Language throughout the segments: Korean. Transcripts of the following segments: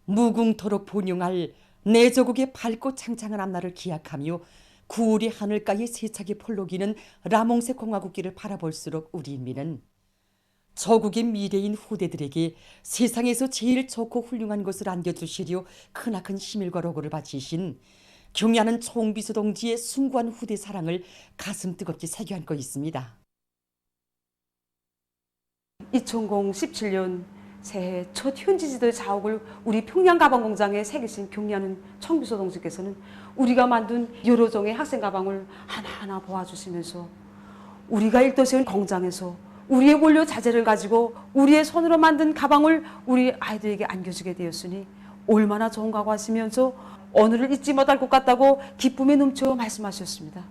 무궁토록 본용할 내 조국의 밝고 창창한 앞날을 기약하며 구울이 하늘가에 세차게 폴록이는 라몽세 공화국기를 바라볼수록 우리 인민은 조국의 미래인 후대들에게 세상에서 제일 좋고 훌륭한 것을 안겨주시려 크나큰 힘일과 로고를 바치신 경야는 총비서 동지의 숭고한 후대 사랑을 가슴 뜨겁게 새겨안고 있습니다. 2017년 새해 첫 현지지도의 자옥을 우리 평양 가방 공장에 새기신 경야는 총비서 동지께서는 우리가 만든 여러 종의 학생 가방을 하나하나 보아주시면서 우리가 일도세운 공장에서 우리의 원료 자재를 가지고 우리의 손으로 만든 가방을 우리 아이들에게 안겨주게 되었으니 얼마나 좋은가 하시면서 오늘을 잊지 못할 것 같다고 기쁨에 넘쳐 말씀하셨습니다.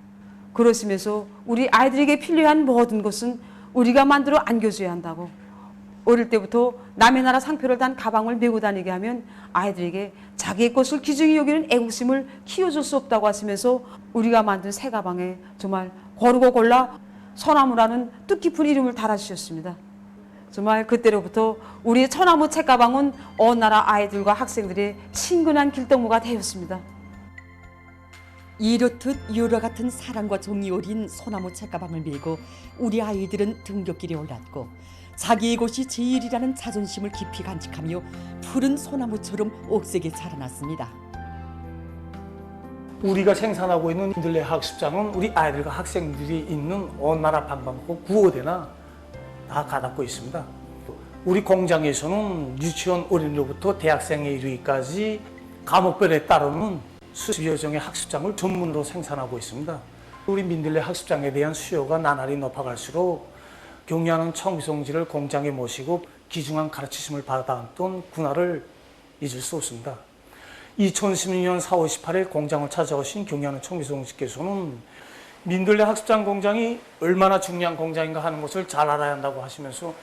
그러시면서 우리 아이들에게 필요한 모든 것은 우리가 만들어 안겨줘야 한다고, 어릴 때부터 남의 나라 상표를 단 가방을 메고 다니게 하면 아이들에게 자기의 것을 귀중히 여기는 애국심을 키워줄 수 없다고 하시면서 우리가 만든 새 가방에 정말 고르고 골라 소나무라는 뜻깊은 이름을 달아주셨습니다. 정말 그때로부터 우리의 소나무 책가방은 온 나라 아이들과 학생들의 친근한 길동무가 되었습니다. 이렇듯 유라 같은 사랑과 정이 어린 소나무 책가방을 메고 우리 아이들은 등굣길에 올랐고 자기의 곳이 제일이라는 자존심을 깊이 간직하며 푸른 소나무처럼 옥색에 자라났습니다. 우리가 생산하고 있는 민들레 학습장은 우리 아이들과 학생들이 있는 온 나라 방방곡 9호대나 다 가닿고 있습니다. 우리 공장에서는 유치원 어린이로부터 대학생에 이르기까지 과목별에 따르는 수십여 종의 학습장을 전문으로 생산하고 있습니다. 우리 민들레 학습장에 대한 수요가 나날이 높아갈수록 경야는 총비서동지를 공장에 모시고 귀중한 가르치심을 받아왔던 군화를 잊을 수 없습니다. 2016년 4월 18일 공장을 찾아오신 경야는 총비서동지께서는 민들레 학습장 공장이 얼마나 중요한 공장인가 하는 것을 잘 알아야 한다고 하시면서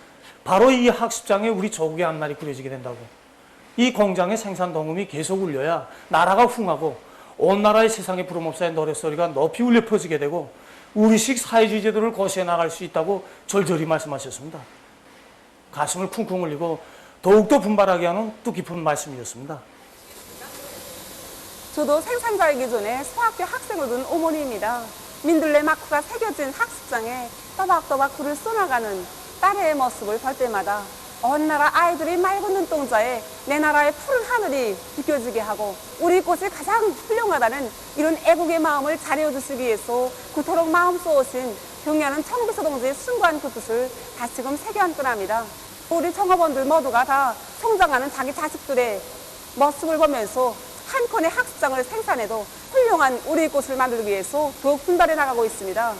바로 이 학습장에 우리 조국의 앞날이 그려지게 된다고, 이 공장의 생산 동음이 계속 울려야 나라가 흥하고 온 나라의 세상의 부름업사의 노랫소리가 높이 울려 퍼지게 되고 우리식 사회주의 제도를 고시해 나갈 수 있다고 절절히 말씀하셨습니다. 가슴을 쿵쿵 울리고 더욱더 분발하게 하는 뜻깊은 말씀이었습니다. 저도 생산자이기 전에 소학교 학생을 둔 어머니입니다. 민들레 마크가 새겨진 학습장에 또박또박 글을 써나가는 딸의 모습을 볼 때마다 온 나라 아이들이 맑은 눈동자에 내 나라의 푸른 하늘이 비껴지게 하고 우리 꽃이 가장 훌륭하다는 이런 애국의 마음을 잘해주시기 위해서 그토록 마음 쏘으신 경야는 총비서 동지의 숭고한 그 뜻을 다시금 새겨안곤 합니다. 우리 총업원들 모두가 다 성장하는 자기 자식들의 모습을 보면서 한 건의 학습장을 생산해도 훌륭한 우리 꽃을 만들기 위해서 더욱 분발해 나가고 있습니다.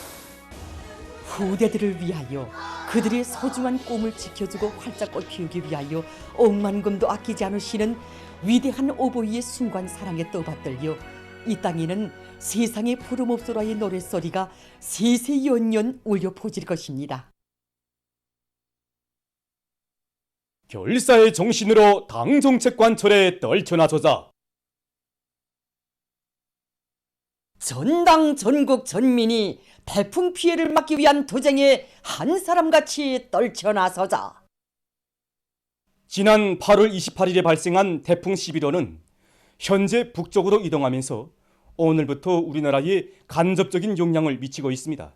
후대들을 위하여 그들의 소중한 꿈을 지켜주고 활짝 꽃 피우기 위하여 억만금도 아끼지 않으시는 위대한 오보이의 숭고한 사랑에 떠받들려 이 땅에는 세상의 푸름없소라의 노랫소리가 세세연년 울려 퍼질 것입니다. 결사의 정신으로 당 정책 관철에 떨쳐나서자. 전당 전국 전민이 태풍 피해를 막기 위한 도쟁에 한 사람같이 떨쳐나서자. 지난 8월 28일에 발생한 태풍 11호는 현재 북쪽으로 이동하면서 오늘부터 우리나라에 간접적인 영향을 미치고 있습니다.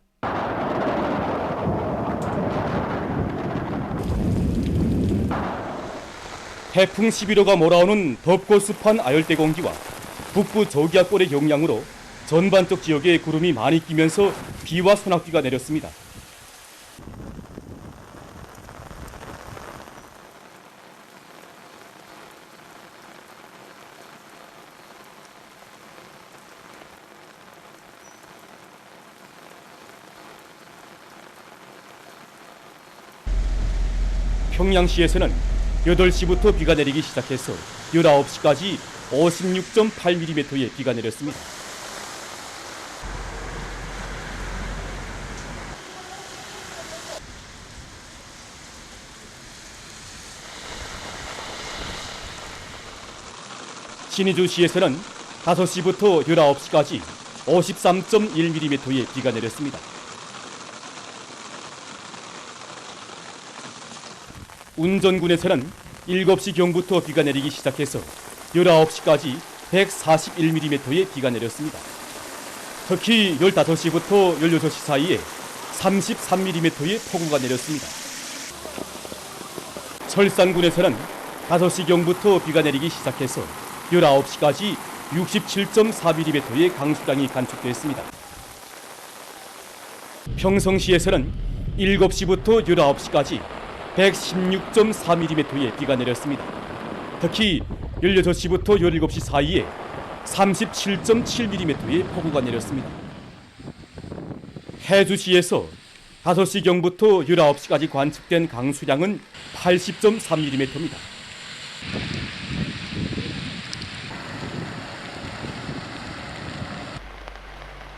태풍 11호가 몰아오는 덥고 습한 아열대 공기와 북부 저기압골의 영향으로 전반적 지역에 구름이 많이 끼면서 비와 소낙비가 내렸습니다. 평양시에서는 8시부터 비가 내리기 시작해서 19시까지 56.8mm의 비가 내렸습니다. 신의주시에서는 5시부터 19시까지 53.1mm의 비가 내렸습니다. 운전군에서는 7시경부터 비가 내리기 시작해서 19시까지 141mm의 비가 내렸습니다. 특히 15시부터 16시 사이에 33mm의 폭우가 내렸습니다. 철산군에서는 5시경부터 비가 내리기 시작해서 19시까지 67.4mm의 강수량이 간축됐습니다. 평성시에서는 7시부터 19시까지 116.4mm의 비가 내렸습니다. 특히 16시부터 17시 사이에 37.7mm의 폭우가 내렸습니다. 해주시에서 5시경부터 19시까지 관측된 강수량은 80.3mm입니다.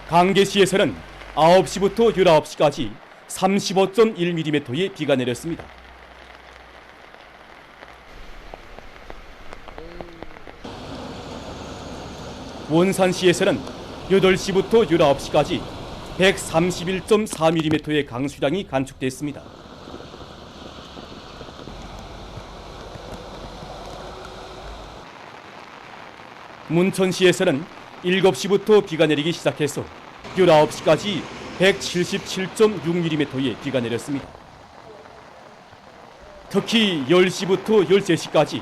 강계시에서는 9시부터 19시까지 35.1mm의 비가 내렸습니다. 원산시에서는 8시부터 19시까지 131.4mm의 강수량이 간축됐습니다. 문천시에서는 7시부터 비가 내리기 시작해서 19시까지 177.6mm의 비가 내렸습니다. 특히 10시부터 13시까지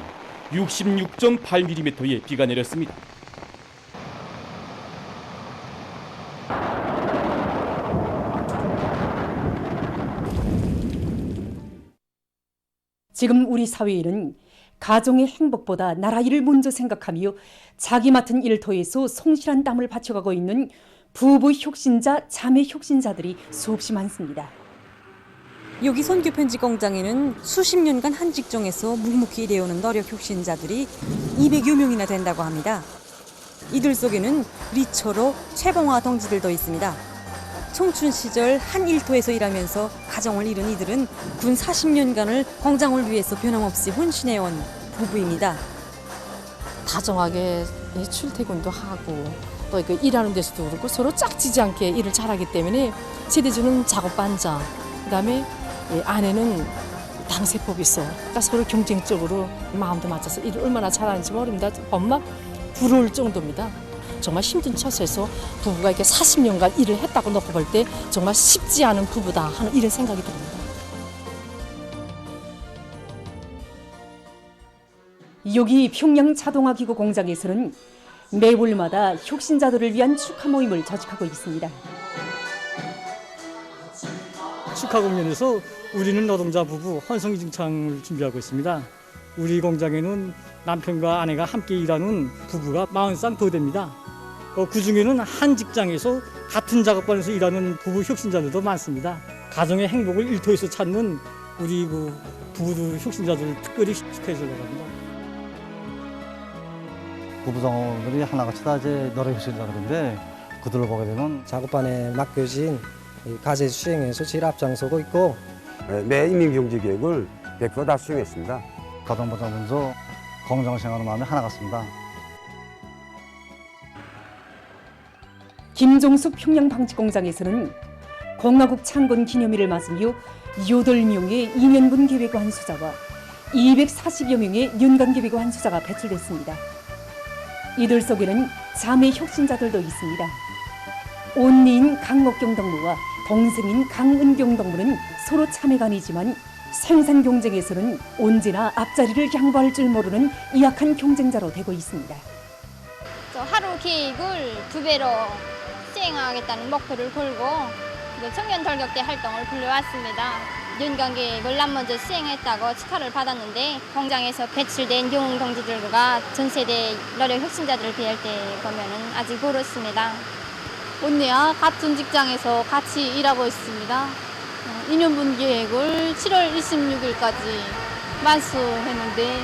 66.8mm의 비가 내렸습니다. 지금 우리 사회에는 가정의 행복보다 나라 일을 먼저 생각하며 자기 맡은 일터에서 성실한 땀을 바쳐가고 있는 부부 혁신자, 자매 혁신자들이 수없이 많습니다. 여기 선교 편지 공장에는 수십 년간 한 직종에서 묵묵히 일해오는 노력 혁신자들이 200여 명이나 된다고 합니다. 이들 속에는 리처로 최봉화 동지들도 있습니다. 청춘 시절 한 일터에서 일하면서 가정을 이룬 이들은 군 40년간을 공장을 위해서 변함없이 헌신해온 부부입니다. 다정하게 출퇴근도 하고 또 일하는 데서도 그렇고 서로 짝지지 않게 일을 잘하기 때문에 세대주는 작업 반장, 그다음에 아내는 당세법이 있어. 그러니까 서로 경쟁적으로 마음도 맞춰서 일을 얼마나 잘하는지 모릅니다. 엄마 부러울 정도입니다. 정말 힘든 처소에서 부부가 이렇게 40년간 일을 했다고 놓고 볼 때 정말 쉽지 않은 부부다 하는 이런 생각이 듭니다. 여기 평양 자동화기구 공장에서는 매월마다 혁신자들을 위한 축하 모임을 조직하고 있습니다. 축하 공연에서 우리는 노동자 부부 헌성이 증창을 준비하고 있습니다. 우리 공장에는 남편과 아내가 함께 일하는 부부가 40쌍 더 됩니다. 그 중에는 한 직장에서 같은 작업반에서 일하는 부부 혁신자들도 많습니다. 가정의 행복을 일터에서 찾는 우리 부부 혁신자들을 특별히 축하해 주려고 합니다. 부부장들이 하나같이 다 이제 노래 혁신자 그런데 그들을 보게 되면 작업반에 맡겨진 과제 수행에서 제일 앞장서고 있고 매 인민경제계획을 100% 다 수행했습니다. 가정보다 먼저 공장을 생각하는 마음이 하나 같습니다. 김종숙 평양방직공장에서는 공화국 창건 기념일을 맞으며 8명의 2년분 계획 완수자와 240여 명의 연간 계획 완수자가 배출됐습니다. 이들 속에는 자매 혁신자들도 있습니다. 언니인 강옥경 동무와 동생인 강은경 동무는 서로 자매간이지만 생산 경쟁에서는 언제나 앞자리를 양보할 줄 모르는 이악한 경쟁자로 되고 있습니다. 하루 계획을 2배로 시행하겠다는 목표를 걸고 청년 돌격대 활동을 불러왔습니다. 연간 계획을 먼저 시행했다고 축하를 받았는데 공장에서 배출된 영웅 동지들과 전 세대 노력 혁신자들을 비할 때 보면은 아직 멀었습니다. 언니와 같은 직장에서 같이 일하고 있습니다. 2년분 계획을 7월 26일까지 만수했는데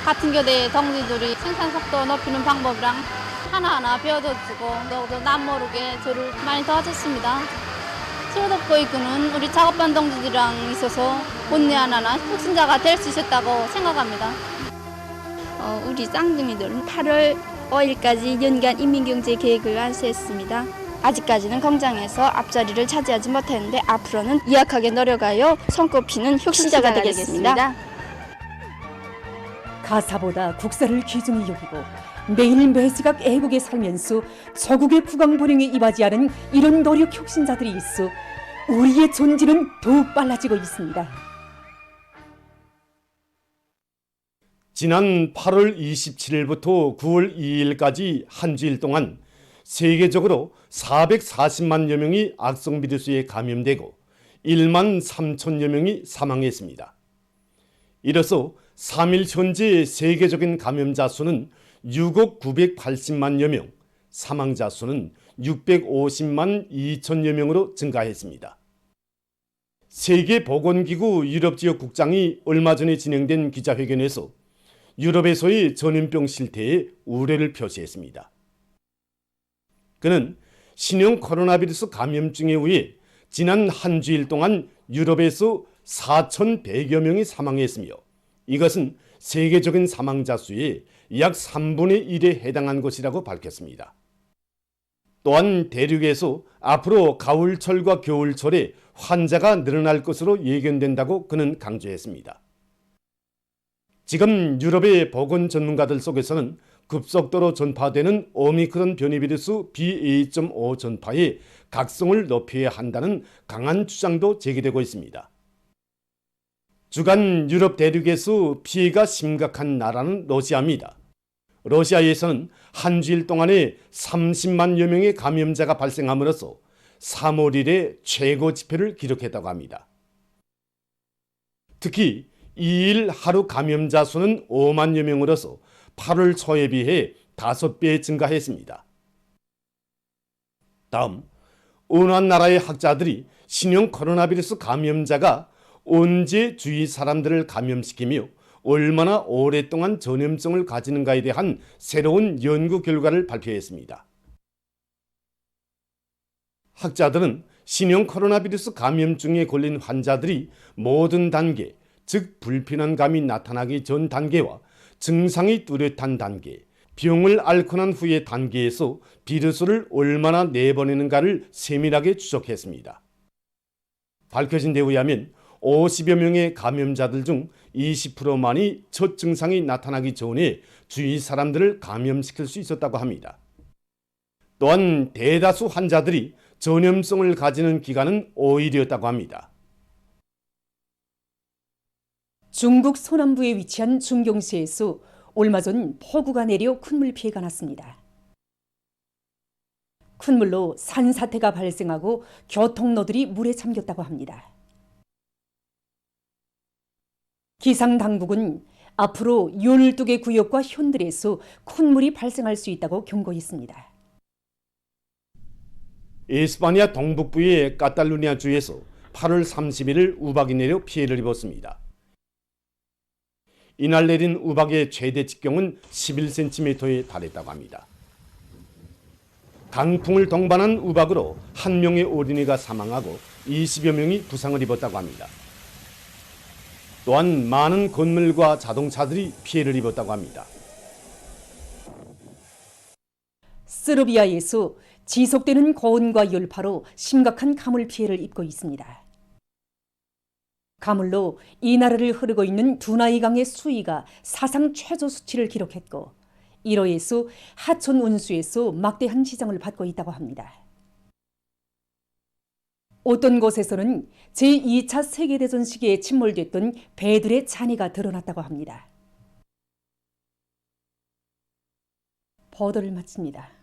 같은 교대 동지들이 생산 속도 높이는 방법이랑 하나하나 배워줘주고 너도 남모르게 저를 많이 도와줬습니다. 실업도 이끄는 우리 작업반 동지들이랑 있어서 언니 하나나 혁신자가 될 수 있었다고 생각합니다. 우리 쌍둥이들은 8월 5일까지 연간 인민경제 계획을 완수했습니다. 아직까지는 공장에서 앞자리를 차지하지 못했는데 앞으로는 이악하게 노력하여 손꼽히는 혁신자가 되겠습니다. 가사보다 국사를 귀중히 여기고 매일 매시각 애국에 살면서 저국의 국왕불행에 이바지하는 이런 노력 혁신자들이 있어 우리의 존재는 더욱 빨라지고 있습니다. 지난 8월 27일부터 9월 2일까지 한 주일 동안 세계적으로 440만여 명이 악성 비루스에 감염되고 1만 3천여 명이 사망했습니다. 이로써 3일 현재 세계적인 감염자 수는 6억 980만여 명, 사망자 수는 650만 2천여 명으로 증가했습니다. 세계보건기구 유럽지역 국장이 얼마 전에 진행된 기자회견에서 유럽에서의 전염병 실태에 우려를 표시했습니다. 그는 신형 코로나 비루스 감염증에 의해 지난 한 주일 동안 유럽에서 4,100여 명이 사망했으며 이것은 세계적인 사망자 수의 약 3분의 1에 해당한 것이라고 밝혔습니다. 또한 대륙에서 앞으로 가을철과 겨울철에 환자가 늘어날 것으로 예견된다고 그는 강조했습니다. 지금 유럽의 보건 전문가들 속에서는 급속도로 전파되는 오미크론 변이 비루스 BA.5 전파의 각성을 높여야 한다는 강한 주장도 제기되고 있습니다. 주간 유럽 대륙에서 피해가 심각한 나라는 러시아입니다. 러시아에서는 한 주일 동안에 30만여 명의 감염자가 발생함으로써 3월 1일에 최고 지표를 기록했다고 합니다. 특히 2일 하루 감염자 수는 5만여 명으로서 8월 초에 비해 5배 증가했습니다. 다음, 어느 한 나라의 학자들이 신형 코로나 비루스 감염자가 언제 주위 사람들을 감염시키며 얼마나 오랫동안 전염성을 가지는가에 대한 새로운 연구 결과를 발표했습니다. 학자들은 신형 코로나 비루스 감염증에 걸린 환자들이 모든 단계, 즉 불편한 감이 나타나기 전 단계와 증상이 뚜렷한 단계, 병을 앓고 난 후의 단계에서 비루스를 얼마나 내보내는가를 세밀하게 추적했습니다. 밝혀진 데 의하면 50여 명의 감염자들 중 20%만이 첫 증상이 나타나기 전에 주위 사람들을 감염시킬 수 있었다고 합니다. 또한 대다수 환자들이 전염성을 가지는 기간은 5일이었다고 합니다. 중국 서남부에 위치한 중경시에서 얼마 전 폭우가 내려 큰 물 피해가 났습니다. 큰 물로 산사태가 발생하고 교통로들이 물에 잠겼다고 합니다. 기상당국은 앞으로 12개 구역과 현들에서 큰 물이 발생할 수 있다고 경고했습니다. 에스파니아 동북부의 카탈루니아 주에서 8월 30일 우박이 내려 피해를 입었습니다. 이날 내린 우박의 최대 직경은 11cm에 달했다고 합니다. 강풍을 동반한 우박으로 한 명의 어린이가 사망하고 20여 명이 부상을 입었다고 합니다. 또한 많은 건물과 자동차들이 피해를 입었다고 합니다. 세르비아에서 지속되는 고온과 열파로 심각한 가물 피해를 입고 있습니다. 가물로 이 나라를 흐르고 있는 두나이강의 수위가 사상 최저 수치를 기록했고 이로 인해서 하천 운수에서 막대한 지장을 받고 있다고 합니다. 어떤 곳에서는 제2차 세계대전 시기에 침몰됐던 배들의 잔해가 드러났다고 합니다. 보도를 마칩니다.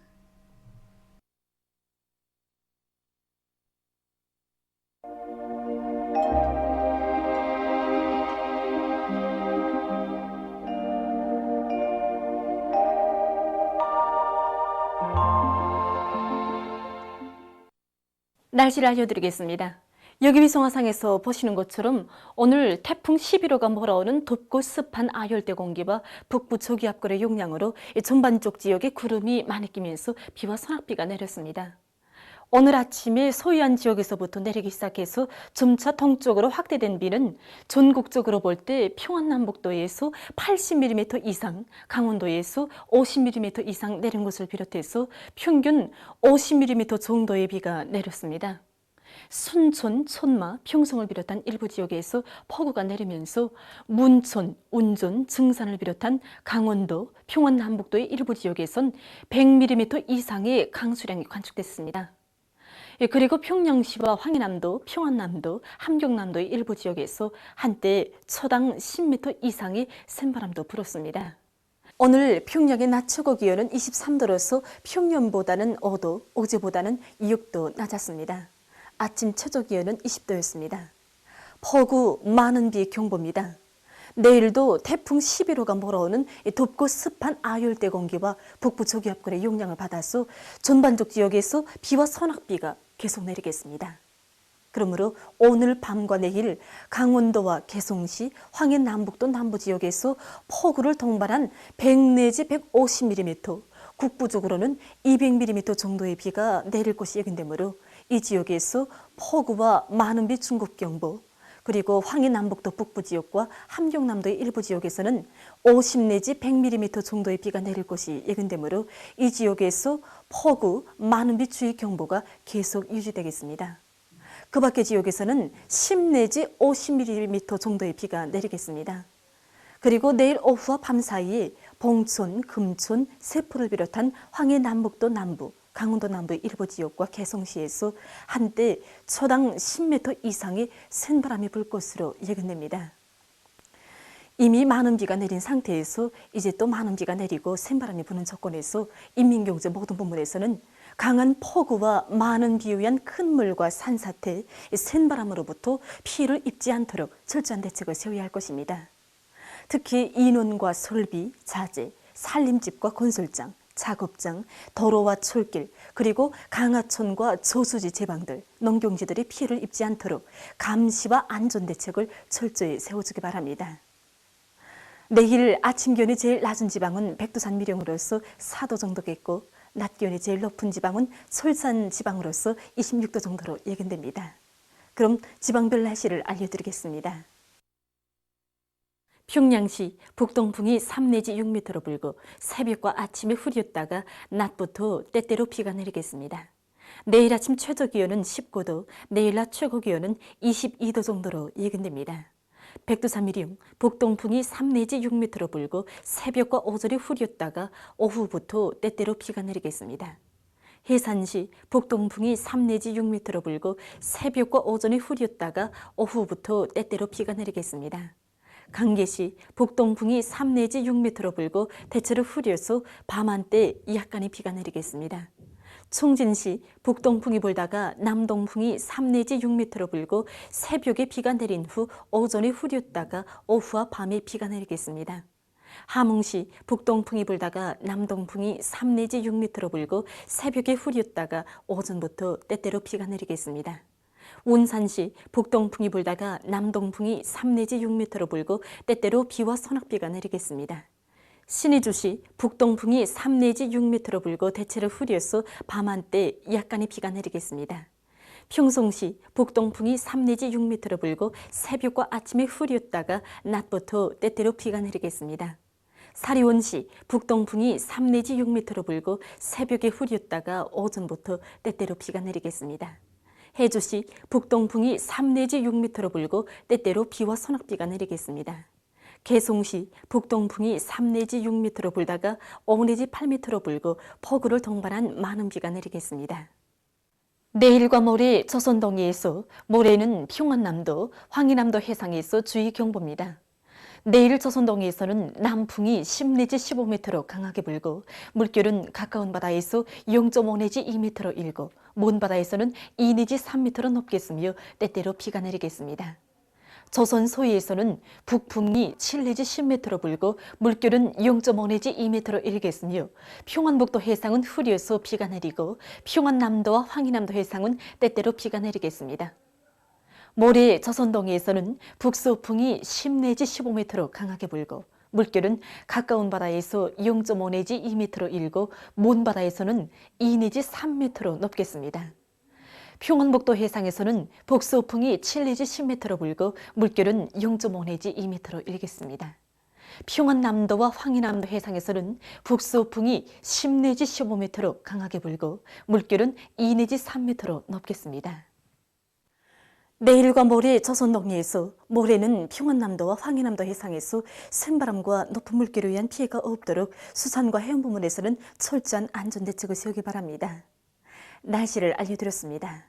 날씨를 알려드리겠습니다. 여기 위성화상에서 보시는 것처럼 오늘 태풍 11호가 몰아오는 덥고 습한 아열대 공기와 북부 저기압골의 영향으로 전반적 지역에 구름이 많이 끼면서 비와 소낙비가 내렸습니다. 오늘 아침에 소유한 지역에서부터 내리기 시작해서 점차 동쪽으로 확대된 비는 전국적으로 볼 때 평안남북도에서 80mm 이상, 강원도에서 50mm 이상 내린 것을 비롯해서 평균 50mm 정도의 비가 내렸습니다. 순천, 촌마, 평성을 비롯한 일부 지역에서 폭우가 내리면서 문천, 운전, 증산을 비롯한 강원도, 평안 남북도의 일부 지역에선 100mm 이상의 강수량이 관측됐습니다. 그리고 평양시와 황해남도, 평안남도, 함경남도의 일부 지역에서 한때 초당 10m 이상의 센바람도 불었습니다. 오늘 평양의 낮 최고 기온은 23도로서 평년보다는 5도, 어제보다는 6도 낮았습니다. 아침 최저 기온은 20도였습니다. 폭우, 많은 비 경보입니다. 내일도 태풍 11호가 몰아오는 덥고 습한 아열대 공기와 북부 저기압권의 영향을 받아서 전반적 지역에서 비와 소낙비가 계속 내리겠습니다. 그러므로 오늘 밤과 내일 강원도와 개성시, 황해 남북도 남부 지역에서 폭우를 동반한 100 내지 150mm, 국부적으로는 200mm 정도의 비가 내릴 것이 예견되므로 이 지역에서 폭우와 많은 비 중국경보, 그리고 황해 남북도 북부 지역과 함경남도의 일부 지역에서는 50 내지 100mm 정도의 비가 내릴 것이 예견되므로 이 지역에서 폭우, 많은 비 주의 경보가 계속 유지되겠습니다. 그 밖의 지역에서는 10 내지 50mm 정도의 비가 내리겠습니다. 그리고 내일 오후와 밤 사이에 봉천, 금천, 세포를 비롯한 황해 남북도 남부, 강원도 남부의 일부 지역과 개성시에서 한때 초당 10m 이상의 센바람이 불 것으로 예견됩니다. 이미 많은 비가 내린 상태에서 이제 또 많은 비가 내리고 센바람이 부는 조건에서 인민경제 모든 부문에서는 강한 폭우와 많은 비에 의한 큰 물과 산사태, 센바람으로부터 피해를 입지 않도록 철저한 대책을 세워야 할 것입니다. 특히 인원과 설비, 자재, 산림집과 건설장, 작업장, 도로와 철길, 그리고 강하천과 저수지 제방들, 농경지들이 피해를 입지 않도록 감시와 안전대책을 철저히 세워주기 바랍니다. 내일 아침 기온이 제일 낮은 지방은 백두산 미령으로서 4도 정도겠고 낮 기온이 제일 높은 지방은 설산 지방으로서 26도 정도로 예견됩니다. 그럼 지방별 날씨를 알려드리겠습니다. 평양시 북동풍이 3 내지 6m로 불고 새벽과 아침에 흐렸다가 낮부터 때때로 비가 내리겠습니다. 내일 아침 최저 기온은 19도, 내일 낮 최고 기온은 22도 정도로 예견됩니다. 백두산 미령, 북동풍이 3 내지 6m로 불고 새벽과 오전에 흐렸다가 오후부터 때때로 비가 내리겠습니다. 해산시 북동풍이 3 내지 6m로 불고 새벽과 오전에 흐렸다가 오후부터 때때로 비가 내리겠습니다. 강계시 북동풍이 3 내지 6m로 불고 대체로 흐려서 밤 한때 약간의 비가 내리겠습니다. 총진시 북동풍이 불다가 남동풍이 3 내지 6m로 불고 새벽에 비가 내린 후 오전에 흐렸다가 오후와 밤에 비가 내리겠습니다. 함흥시 북동풍이 불다가 남동풍이 3 내지 6m로 불고 새벽에 흐렸다가 오전부터 때때로 비가 내리겠습니다. 운산시 북동풍이 불다가 남동풍이 3 내지 6m로 불고 때때로 비와 소낙비가 내리겠습니다. 신의주시 북동풍이 3 내지 6m로 불고 대체로 흐려서 밤 한때 약간의 비가 내리겠습니다. 평송시 북동풍이 3 내지 6m로 불고 새벽과 아침에 흐렸다가 낮부터 때때로 비가 내리겠습니다. 사리원시 북동풍이 3 내지 6m로 불고 새벽에 흐렸다가 오전부터 때때로 비가 내리겠습니다. 해주시 북동풍이 3 내지 6m로 불고 때때로 비와 소낙비가 내리겠습니다. 개송시 북동풍이 3 내지 6m로 불다가 5 내지 8m로 불고 폭우를 동반한 많은 비가 내리겠습니다. 내일과 모레 조선동해에서, 모레는 평안남도, 황해남도 해상에서 주의 경보입니다. 내일 조선동해에서는 남풍이 10 내지 15m로 강하게 불고 물결은 가까운 바다에서 0.5 내지 2m로 일고 먼 바다에서는 2 내지 3m로 높겠으며 때때로 비가 내리겠습니다. 조선 소해에서는 북풍이 7 내지 10m로 불고 물결은 0.5 내지 2m로 일겠으며 평안북도 해상은 흐려서 비가 내리고 평안남도와 황해남도 해상은 때때로 비가 내리겠습니다. 모레 조선동해에서는 북서풍이 10 내지 15m로 강하게 불고 물결은 가까운 바다에서 0.5 내지 2m로 일고 먼 바다에서는 2 내지 3m로 높겠습니다. 평안북도 해상에서는 북서풍이 7 내지 10m로 불고 물결은 0.5 내지 2m로 일겠습니다. 평안남도와 황해남도 해상에서는 북서풍이 10 내지 15m로 강하게 불고 물결은 2 내지 3m로 높겠습니다. 내일과 모레 조선 농리에서, 모레는 평안남도와 황해남도 해상에서 센바람과 높은 물결에 의한 피해가 없도록 수산과 해양 부문에서는 철저한 안전대책을 세우기 바랍니다. 날씨를 알려드렸습니다.